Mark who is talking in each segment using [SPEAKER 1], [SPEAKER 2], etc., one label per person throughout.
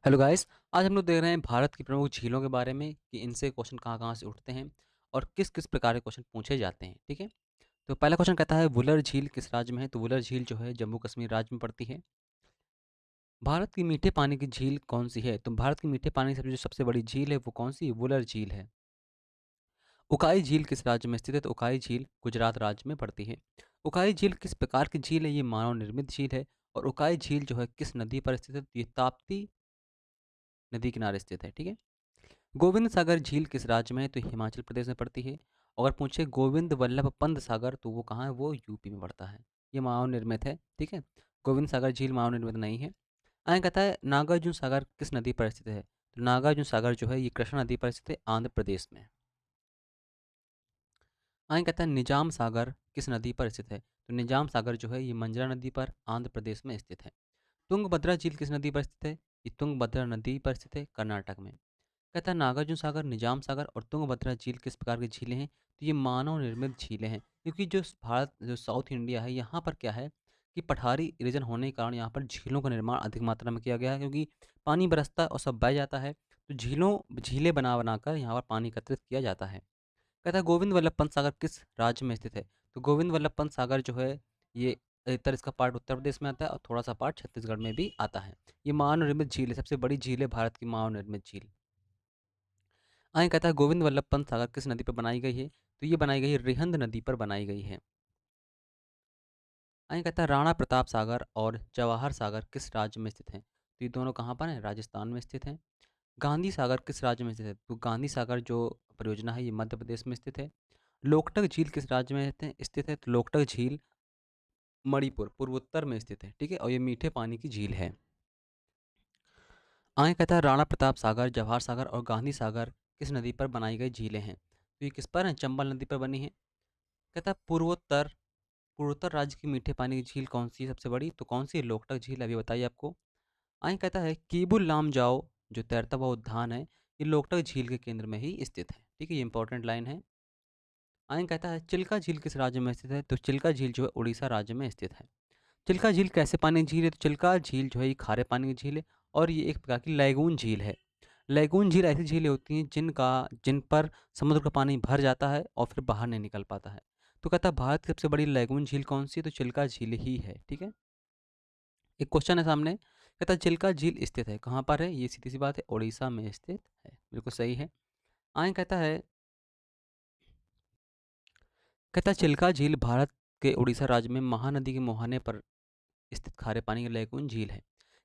[SPEAKER 1] Hello guys. आज हम लोग देख रहे हैं भारत की प्रमुख झीलों के बारे में कि इनसे क्वेश्चन कहाँ-कहाँ से उठते हैं और किस-किस प्रकार के क्वेश्चन पूछे जाते हैं, ठीक है? तो पहला क्वेश्चन कहता है वुलर झील किस राज्य में है? तो वुलर झील जो है जम्मू कश्मीर राज्य में पड़ती है। भारत की मीठे पानी की झील कौन-सी है? तो भारत की मीठे पानी की जो सबसे बड़ी झील है वो कौन-सी है? वुलर झील है। उकाई झील किस राज्य में स्थित है? तो उकाई झील गुजरात राज्य में पड़ती है। उकाई झील किस प्रकार की झील है? ये मानव निर्मित झील है और उकाई झील जो है किस नदी पर स्थित है? तो ये ताप्ती नदी किनारे स्थित है, ठीक है? गोविंद सागर झील किस राज्य में है? तो हिमाचल प्रदेश में पड़ती है। अगर पूछे गोविंद वल्लभ पंत सागर तो वो कहाँ है? वो यूपी में पड़ता है। ये मानव निर्मित है, ठीक है। गोविंद सागर झील मानव निर्मित नहीं है। आगे कहता है नागार्जुन सागर किस नदी पर स्थित है? तो नागार्जुन सागर जो है ये कृष्णा नदी पर स्थित है आंध्र प्रदेश में। आगे कहता है निजाम सागर किस नदी पर स्थित है? तो निजाम सागर जो है ये मंजरा नदी पर आंध्र प्रदेश में स्थित है। तुंगभद्रा झील किस नदी पर स्थित है? ये तुंगभद्रा नदी पर स्थित है कर्नाटक में। कहता है नागार्जुन सागर, निजाम सागर और तुंगभद्रा झील किस प्रकार की झीलें हैं? तो ये मानव निर्मित झीलें हैं क्योंकि जो भारत जो साउथ इंडिया है यहाँ पर क्या है कि पठारी रीजन होने के कारण यहाँ पर झीलों का निर्माण अधिक मात्रा में किया गया है क्योंकि पानी बरसता है और सब बह जाता है तो झीलें बना बनाकर यहाँ पर पानी एकत्रित किया जाता है। कहता है गोविंद वल्लभ पंत सागर किस राज्य में स्थित है? तो गोविंद वल्लभ पंत सागर जो है ये अधिकतर इसका पार्ट उत्तर प्रदेश में आता है और थोड़ा सा पार्ट छत्तीसगढ़ में भी आता है। ये मानव निर्मित झील है, सबसे बड़ी झील है भारत की मानव निर्मित झील। आगे कहता है गोविंद वल्लभ पंत सागर किस नदी पर बनाई गई है? तो ये बनाई गई है रिहंद नदी पर बनाई गई है। आगे कहता है राणा प्रताप सागर और जवाहर सागर किस राज्य में स्थित हैं? तो ये दोनों कहाँ पर हैं? राजस्थान में स्थित हैं। गांधी सागर किस राज्य में स्थित है? तो गांधी सागर जो परियोजना है ये मध्य प्रदेश में स्थित है। लोकटक झील किस राज्य में स्थित है? तो लोकटक झील मणिपुर पूर्वोत्तर में स्थित है, ठीक है, और ये मीठे पानी की झील है। आगे कहता है राणा प्रताप सागर, जवाहर सागर और गांधी सागर किस नदी पर बनाई गई झीलें हैं? तो ये किस पर हैं? चंबल नदी पर बनी है। कहता है पूर्वोत्तर पूर्वोत्तर राज्य की मीठे पानी की झील कौन सी है सबसे बड़ी? तो कौन सी है? लोकटक झील अभी बताइए आपको। आगे कहता है कीबुल लामजाओ जो तैरता हुआ उद्यान है ये लोकटक झील के केंद्र में ही स्थित है, ठीक है, ये इंपॉर्टेंट लाइन है। आगे कहता है चिल्का झील किस राज्य में स्थित है? तो चिल्का झील जो है उड़ीसा राज्य में स्थित है। चिल्का झील कैसे पानी की झील है? तो चिल्का झील जो है ये खारे पानी की झील है और ये एक प्रकार की लैगून झील है। लैगून झील ऐसी झीलें होती हैं जिन पर समुद्र का पानी भर जाता है और फिर बाहर नहीं निकल पाता है। तो कहता है भारत की सबसे बड़ी लैगून झील कौन सी है? तो चिल्का झील ही है, ठीक है। एक क्वेश्चन है सामने, कहता है चिल्का झील स्थित है कहाँ पर है? ये सीधी सी बात है, उड़ीसा में स्थित है, बिल्कुल सही है। आगे कहता है चिल्का झील भारत के उड़ीसा राज्य में महानदी के मुहाने पर स्थित खारे पानी की लैगून झील है।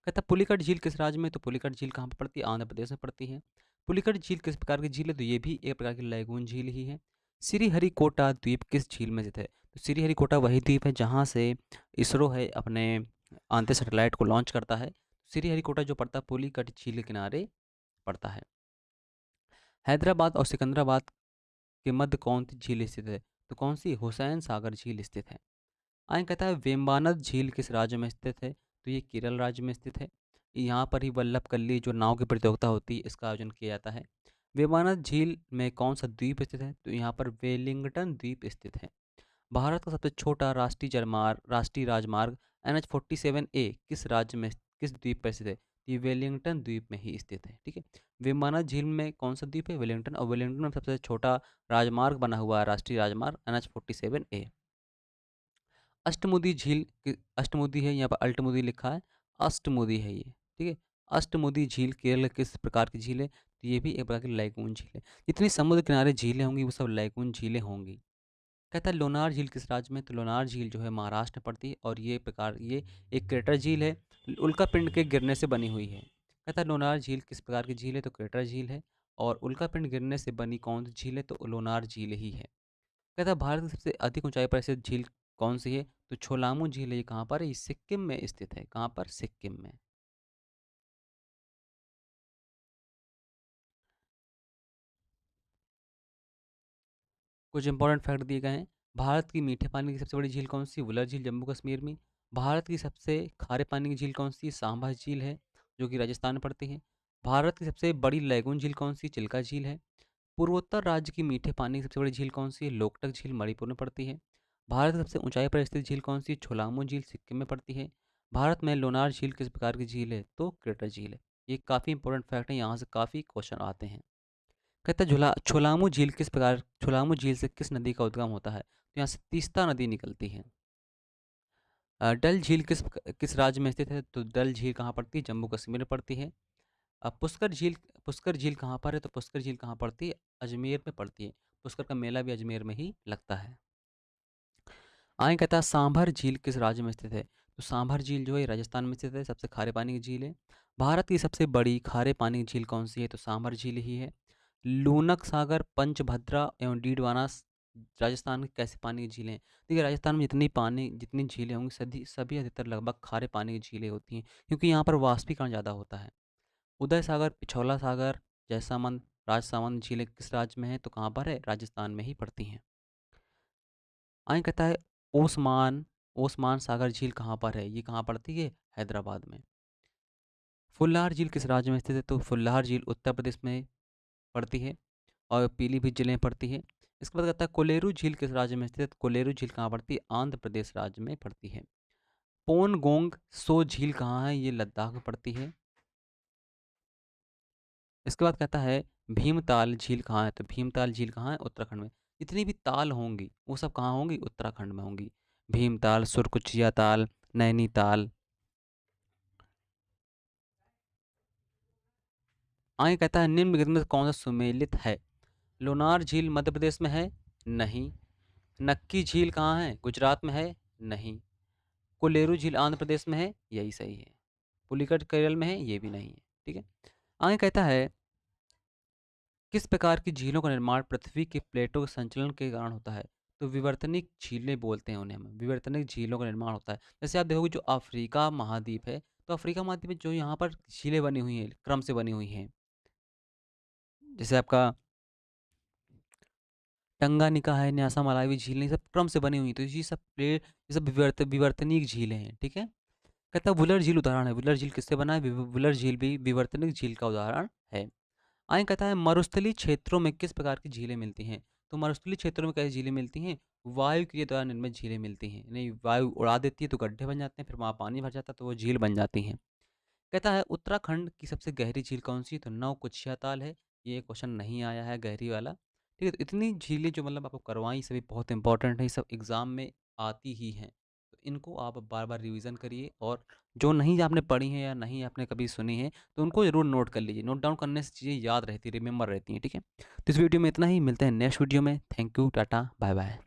[SPEAKER 1] कहता है पुलिकट झील किस राज्य में? तो पुलिकट झील कहाँ पर पड़ती है? आंध्र प्रदेश में पड़ती है। पुलिकट झील किस प्रकार की झील है? तो ये भी एक प्रकार की लैगून झील ही है। श्रीहरिकोटा द्वीप किस झील में स्थित है? तो श्रीहरिकोटा वही द्वीप है जहाँ से इसरो है अपने अंतरिक्ष सैटेलाइट को लॉन्च करता है। श्रीहरिकोटा जो पड़ता है पुलिकट झील के किनारे पड़ता है। हैदराबाद और सिकंदराबाद के मध्य कौन सी झील स्थित है? तो कौन सी? हुसैन सागर झील स्थित है। आगे कहता है वेम्बानद झील किस राज्य में स्थित है? तो ये केरल राज्य में स्थित है। यहाँ पर ही वल्लभ कल्ली जो नाव की प्रतियोगिता होती है इसका आयोजन किया जाता है। वेम्बानद झील में कौन सा द्वीप स्थित है? तो यहाँ पर वेलिंगटन द्वीप स्थित है। भारत का सबसे छोटा राष्ट्रीय राजमार्ग NH-47A किस द्वीप पर स्थित है? ये वेलिंगटन द्वीप में ही स्थित है, ठीक है। वेम्बानद झील में कौन सा द्वीप है? वेलिंगटन, और वेलिंगटन में सबसे छोटा राजमार्ग बना हुआ है राष्ट्रीय राजमार्ग NH-47A। अष्टमुदी है, यहाँ पर अल्टमुदी लिखा है, अष्टमुदी है ये, ठीक है। अष्टमुदी झील केरल किस प्रकार की झील है? तो ये भी एक प्रकार की लैगून झील है। जितनी समुद्र किनारे झीलें होंगी वो सब लैगून झीलें होंगी। कहता है लोनार झील किस राज्य में? तो लोनार झील जो है महाराष्ट्र में पड़ती है और ये एक क्रेटर झील है, उल्कापिंड के गिरने से बनी हुई है। कहता है लोनार झील किस प्रकार की झील है? तो क्रेटर झील है। और उल्कापिंड गिरने से बनी कौन सी झील है? तो लोनार झील ही है। कहता है भारत की सबसे अधिक ऊंचाई पर स्थित झील कौन सी है? तो छोलामू झील है। ये कहाँ पर है? ये सिक्किम में स्थित है। कहाँ पर? सिक्किम में। कुछ इंपॉर्टेंट फैक्ट दिए गए हैं। भारत की मीठे पानी की सबसे बड़ी झील कौन सी? वुलर झील जम्मू कश्मीर में। भारत की सबसे खारे पानी की झील कौन सी? सांभा झील है जो कि राजस्थान में पड़ती है। भारत की सबसे बड़ी लैगून झील कौन सी? चिल्का झील है। पूर्वोत्तर राज्य की मीठे पानी की सबसे बड़ी झील कौन सी है? लोकटक झील मणिपुर में पड़ती है। भारत की सबसे ऊंचाई पर स्थित झील कौन सी? छोलामू झील सिक्किम में पड़ती है। भारत में लोनार झील किस प्रकार की झील है? तो क्रेटर झील है। ये काफ़ी इंपॉर्टेंट फैक्ट है, यहाँ से काफ़ी क्वेश्चन आते हैं। कहता है छोलामू झील से किस नदी का उद्गम होता है? तो यहाँ से तीस्ता नदी निकलती है। डल झील किस राज्य में स्थित है? तो डल झील कहाँ पड़ती है? जम्मू कश्मीर में पड़ती है। पुष्कर झील कहाँ पर है? तो पुष्कर झील कहाँ पड़ती है? अजमेर में पड़ती है। पुष्कर का मेला भी अजमेर में ही लगता है। आगे कहता है सांभर झील किस राज्य में स्थित है? तो सांभर झील जो है राजस्थान में स्थित है, सबसे खारे पानी की झील है। भारत की सबसे बड़ी खारे पानी की झील कौन सी है? तो सांभर झील ही है। लूनक सागर, पंचभद्रा एवं डीडवाना राजस्थान की कैसे पानी की झीलें हैं? देखिए राजस्थान में जितनी झीलें होंगी सभी सभी अधिकतर लगभग खारे पानी की झीलें होती हैं, क्योंकि यहाँ पर वाष्पीकरण ज़्यादा होता है। उदय सागर, पिछौला सागर, जैसामंद, राजसामंद झीलें किस राज्य में है? तो कहाँ पर है? राजस्थान में ही पड़ती हैं। आगे कहता है ओस्मान ओस्मान सागर झील कहाँ पर है? ये कहाँ पड़ती है? हैदराबाद में। फुल्लार झील किस राज्य में स्थित है? तो फुल्लार झील उत्तर प्रदेश में पड़ती है और पीलीभीत जिले में पड़ती है। इसके बाद कहता है कोलेरू झील किस राज्य में स्थित है? तो कोलेरू झील कहाँ पड़ती है? आंध्र प्रदेश राज्य में पड़ती है। पोनगोंग सो झील कहाँ है? ये लद्दाख में पड़ती है। इसके बाद कहता है भीमताल झील कहाँ है? तो भीमताल झील कहाँ है? उत्तराखंड में। जितनी भी ताल होंगी वो सब कहाँ होंगी? उत्तराखंड में होंगी। भीमताल, सुरकुचिया ताल, नैनीताल। आगे कहता है निम्नलिखित में से कौन सा सुमेलित है? लोनार झील मध्य प्रदेश में है? नहीं। नक्की झील कहाँ है? गुजरात में है? नहीं। कोलेरू झील आंध्र प्रदेश में है? यही सही है। पुलिकट केरल में है? ये भी नहीं है। ठीक है। आगे कहता है किस प्रकार की झीलों का निर्माण पृथ्वी के प्लेटों के संचलन के कारण होता है? तो विवर्तनिक झीलें बोलते हैं उन्हें हम। विवर्तनिक झीलों का निर्माण होता है। जैसे आप देखोगे जो अफ्रीका महाद्वीप है, तो अफ्रीका महाद्वीप में जो यहाँ पर झीलें बनी हुई हैं क्रम से बनी हुई हैं, जैसे आपका टंगानिका है, न्यासा मालावी झीलें, ये सब क्रम से बनी हुई हैं। तो ये सब विवर्तनिक झीलें हैं। ठीक है। कहता है वुलर झील उदाहरण है। वुलर झील किससे बना है? वुलर झील भी विवर्तनिक झील का उदाहरण है। आगे कहता है मरुस्थलीय क्षेत्रों में किस प्रकार की झीलें मिलती हैं? तो मरुस्थलीय क्षेत्रों में कैसी झीलें मिलती हैं? वायु क्रिया द्वारा निर्मित झीलें मिलती हैं। नहीं, वायु उड़ा देती है तो गड्ढे बन जाते हैं, फिर वहाँ पानी भर जाता है तो वो झील बन जाती हैं। कहता है उत्तराखंड की सबसे गहरी झील कौन सी है? तो नौकुचिया ताल है। ये क्वेश्चन नहीं आया है गहरी वाला। ठीक है, तो इतनी झीलें जो मतलब आपको करवाई सभी बहुत इंपॉर्टेंट है, ये सब एग्जाम में आती ही हैं। तो इनको आप बार बार रिवीजन करिए, और जो नहीं आपने पढ़ी है या नहीं आपने कभी सुनी है तो उनको जरूर नोट कर लीजिए। नोट डाउन करने से चीज़ें याद रहती, रिमेंबर रहती हैं। ठीक है, तो इस वीडियो में इतना ही, मिलते हैं नेक्स्ट वीडियो में। Thank you, tata, bye bye.